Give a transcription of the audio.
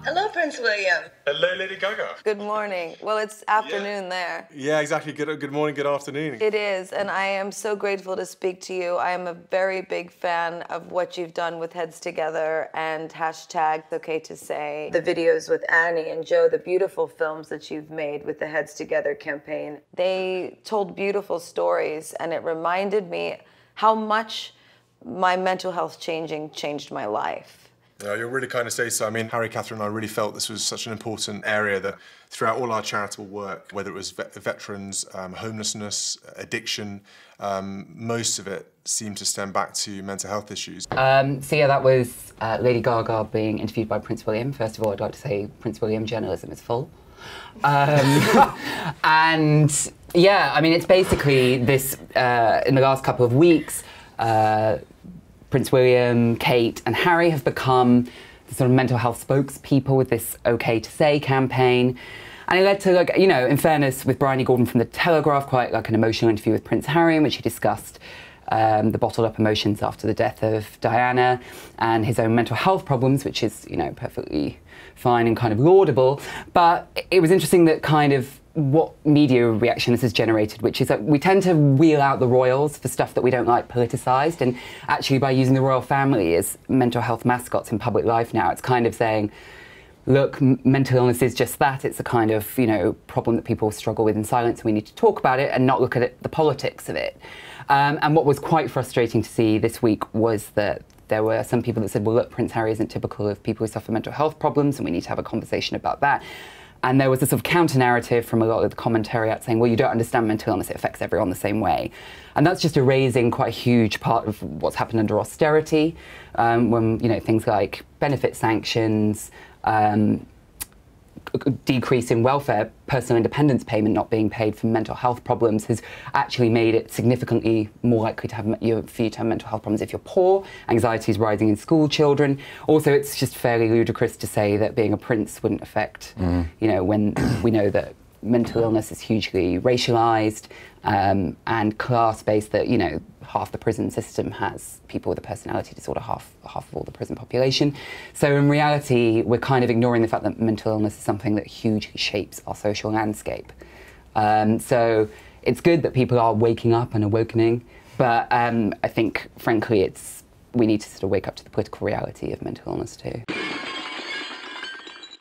Hello, Prince William. Hello, Lady Gaga. Good morning. Well, it's afternoon there. Yeah, exactly. Good morning, good afternoon. It is, and I am so grateful to speak to you. I am a very big fan of what you've done with Heads Together and hashtag Okay to Say, the videos with Annie and Joe, the beautiful films that you've made with the Heads Together campaign. They told beautiful stories, and it reminded me how much my mental health changed my life. Yeah, you're really kind to say so. I mean, Harry, Catherine, and I really felt this was such an important area that throughout all our charitable work, whether it was veterans, homelessness, addiction, most of it seemed to stem back to mental health issues. So yeah, that was Lady Gaga being interviewed by Prince William. First of all, I'd like to say Prince William journalism is full. And yeah, I mean, it's basically this, in the last couple of weeks, Prince William, Kate and Harry have become the sort of mental health spokespeople with this Okay to Say campaign. And it led to, like, you know, in fairness, with Bryony Gordon from The Telegraph, quite like an emotional interview with Prince Harry in which he discussed the bottled up emotions after the death of Diana and his own mental health problems, which is, you know, perfectly fine and kind of laudable. But it was interesting that kind of what media reaction this has generated, which is that we tend to wheel out the royals for stuff that we don't like politicised, and actually by using the royal family as mental health mascots in public life now, it's kind of saying, look, mental illness is just that. It's a kind of, you know, problem that people struggle with in silence, and we need to talk about it and not look at the politics of it. And what was quite frustrating to see this week was that there were some people that said, well, look, Prince Harry isn't typical of people who suffer mental health problems, and we need to have a conversation about that. And there was a sort of counter-narrative from a lot of the commentary out saying, well, you don't understand mental illness, it affects everyone the same way. And that's just erasing quite a huge part of what's happened under austerity, when, you know, things like benefit sanctions, decrease in welfare, personal independence payment not being paid for mental health problems has actually made it significantly more likely to have for you to have mental health problems if you're poor. Anxiety is rising in school children. Also, it's just fairly ludicrous to say that being a prince wouldn't affect, you know, when we know that mental illness is hugely racialised and class-based, that, you know, half the prison system has people with a personality disorder, half of all the prison population. So in reality, we're kind of ignoring the fact that mental illness is something that hugely shapes our social landscape. So it's good that people are waking up and awakening, but I think, frankly, we need to sort of wake up to the political reality of mental illness too.